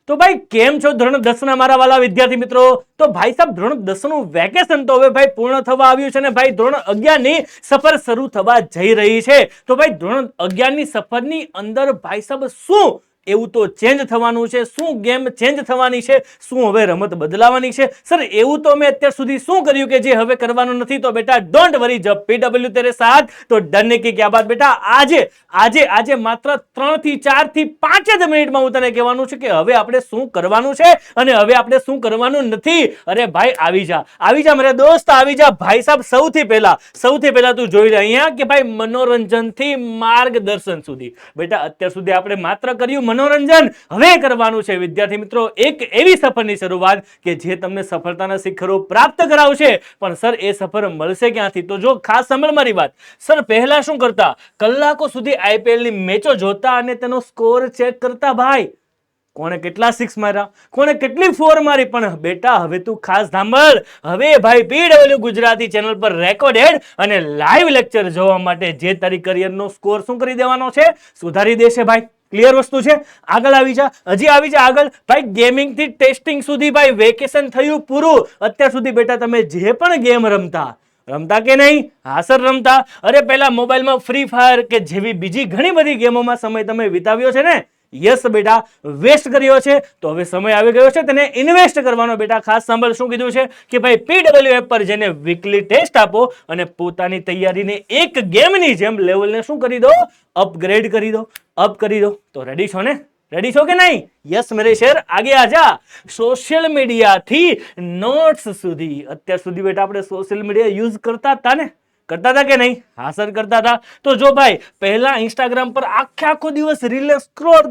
તો ભાઈ કેમ છો ધોરણ 10 ના મારા વાલા વિદ્યાર્થી મિત્રો? તો ભાઈ સાહેબ ધોરણ 10 નું વેકેશન તો હવે ભાઈ પૂર્ણ થવા આવ્યું છે ને ભાઈ ધોરણ 11 ની સફર શરૂ થવા જઈ રહી છે. તો ભાઈ ધોરણ 11 ની સફરની અંદર ભાઈ સાહેબ શું એવું તો ચેન્જ થવાનું છે, શું ગેમ ચેન્જ થવાની છે, શું હવે રમત બદલાવાની છે? સર એવું તો મેં અત્યાર સુધી શું કર્યું કે જે હવે કરવાનું નથી? તો બેટા ડોન્ટ વરી, જબ પીડબ્લ્યુ તેરે સાથ તો ડરને કી ક્યા બાત. બેટા આજે માત્ર 3 થી 4 થી 5 જ મિનિટમાં હું તને કહેવાનું છે કે હવે આપણે શું કરવાનું છે અને હવે આપણે શું કરવાનું નથી. અરે ભાઈ આવી જા મારા દોસ્ત, આવી જા ભાઈ સાહેબ. સૌથી પહેલા તું જોઈ લે અહીંયા કે ભાઈ મનોરંજન થી માર્ગદર્શન સુધી. બેટા અત્યાર સુધી આપણે માત્ર કર્યું મનોરંજન, હવે કરવાનું છે વિદ્યાર્થી મિત્રો એક એવી સફરની શરૂઆત કે જે તમને સફળતાના શિખરો પ્રાપ્ત કરાવશે. પણ સર એ સફર મળશે ક્યાંથી? તો જો ખાસ સાંભળ મારી વાત. સર પહેલા શું કરતા? કલાકો સુધી આઈપીએલ ની મેચો જોતા અને તેનો સ્કોર ચેક કરતા. ભાઈ કોણે કેટલા સિક્સ માર્યા, કોણે કેટલી ફોર મારી. પણ બેટા હવે તું ખાસ સાંભળ, હવે ભાઈ પીડબ્લ્યુ ગુજરાતી ચેનલ પર રેકોર્ડેડ અને લાઈવ લેક્ચર જોવા માટે જે તારી કરિયરનો સ્કોર શું કરી દેવાનો છે? સુધારી દેશે ભાઈ. ક્લિયર વસ્તુ છે? આગળ આવી જા, હજી આવી જા આગળ. ભાઈ ગેમિંગ થી ટેસ્ટિંગ સુધી ભાઈ વેકેશન થયું પૂરું. અત્યાર સુધી બેટા તમે જે પણ ગેમ રમતા કે નહીં? હા સર રમતા. અરે પહેલા મોબાઈલમાં ફ્રી ફાયર કે જેવી બીજી ઘણી બધી ગેમોમાં સમય તમે વિતાવ્યો છે ને? યસ બેટા, વેસ્ટ કર્યો છે. તો હવે સમય આવી ગયો છે તેને ઇન્વેસ્ટ કરવાનો. બેટા ખાસ સાંભળ શું કીધું છે કે ભાઈ પીડબ્લ્યુ એપ પર જઈને વીકલી ટેસ્ટ આપો અને પોતાની તૈયારીને એક ગેમની જેમ લેવલને શું કરી દો? અપગ્રેડ કરી દો, અપ કરી દો. તો રેડી છો ને? રેડી છો કે નહીં? યસ મેરે શેર, આગે આજા. સોશિયલ મીડિયા થી નોટ્સ સુધી, અત્યાર સુધી બેટા આપણે સોશિયલ મીડિયા યુઝ કરતા હતા ને? કરતા હતા કે નહીં? હા સર કરતા હતા. તો જો ભાઈ પહેલા ઇન્સ્ટાગ્રામ પર આખો દિવસ રીલ સ્ક્રોલ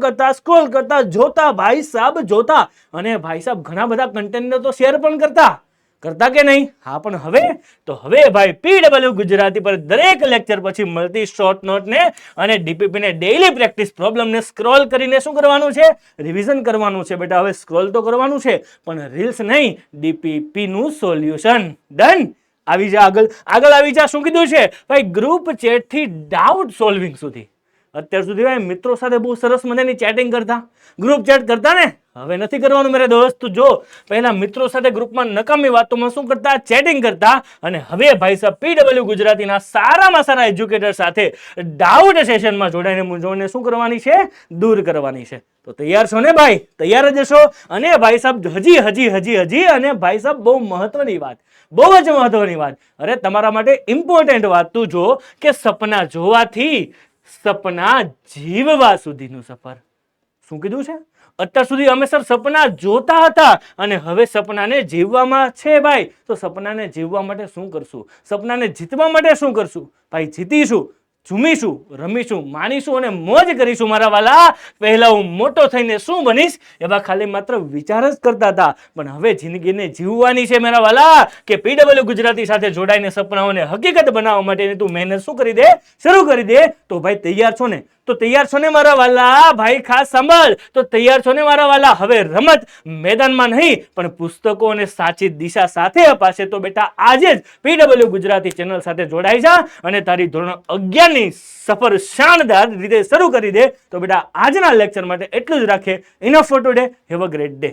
કરતા જોતા ભાઈ સાહેબ જોતા, અને ભાઈ સાહેબ ઘણા બધા કન્ટેન્ટને તો શેર પણ કરતા કે નહીં? હા પણ હવે ભાઈ પીડબ્લ્યુ ગુજરાતી પર દરેક લેક્ચર પછી મળતી શોર્ટ નોટ ને અને ડીપીપી ને ડેઈલી પ્રેક્ટિસ પ્રોબ્લેમ ને સ્ક્રોલ કરીને શું કરવાનું છે? રિવિઝન કરવાનું છે. બેટા હવે સ્ક્રોલ તો કરવાનું છે પણ રીલ્સ નહીં, ડીપીપી નું સોલ્યુશન. ડન. આવી જા આગળ આવી જા. શું કીધું છે ભાઈ? ગ્રુપ ચેટ થી ડાઉટ સોલ્વિંગ સુધી. અત્યાર સુધી ભાઈ મિત્રો સાથે બહુ સરસ મજાની ચેટિંગ કરતા, ગ્રુપ ચેટ કરતા ને? હવે નથી કરવાનું મેરે દોસ્ત. જો પહેલા મિત્રો સાથે ગ્રુપમાં નકામી વાતોમાં શું કરતા? ચેટિંગ કરતા. અને હવે ભાઈ સાહેબ પીડબ્લ્યુ ગુજરાતીના સારામાં સારા એજ્યુકેટર સાથે ડાઉટ સેશનમાં જોડાઈને મૂંઝવણને શું કરવાની છે? દૂર કરવાની છે. તો તૈયાર છો ને ભાઈ? તૈયાર જ છો? અને ભાઈ સાહેબ હજી અને ભાઈ સાહેબ બહુ મહત્વની વાત, બહુ જ મહત્વની વાત. અરે તમારા માટે ઇમ્પોર્ટન્ટ વાત. તું જો કે સપના જોવાથી સપના જીવવા સુધીનું સફર. શું કીધું છે? અત્યાર સુધી અમે સર સપના જોતા હતા અને હવે સપનાને જીવવામાં છે ભાઈ. તો સપનાને જીવવા માટે શું કરશું? સપનાને જીતવા માટે શું કરશું? ભાઈ જીતીશું, ઝૂમીશું, રમીશું, માણીશું અને મોજ કરીશું મારા વાલા. પહેલા હું મોટો થઈને શું બનીશ એવા ખાલી માત્ર વિચાર જ કરતા હતા, પણ હવે જિંદગીને જીવવાની છે મારા વાલા. કે પીડબ્લ્યુ ગુજરાતી સાથે જોડાઈને સપનાઓને હકીકત બનાવવા માટેની તું મહેનત શું કરી દે? શરૂ કરી દે. તો ભાઈ તૈયાર છો ને? તો તૈયાર છો ને મારા વાલા? ભાઈ ખાસ સાંભળ. તો તૈયાર છો ને મારા વાલા? હવે રમત મેદાનમાં નહીં પણ પુસ્તકો અને સાચી દિશા સાથે અપાશે. તો બેટા આજે જ પીડબ્લ્યુ ગુજરાતી ચેનલ સાથે જોડાઈ જા અને તારી ધોરણ 11 ની સફર શાનદાર રીતે શરૂ કરી દે. તો બેટા આજના લેક્ચર માટે એટલું જ રાખીએ. Enough four today. Have a great day.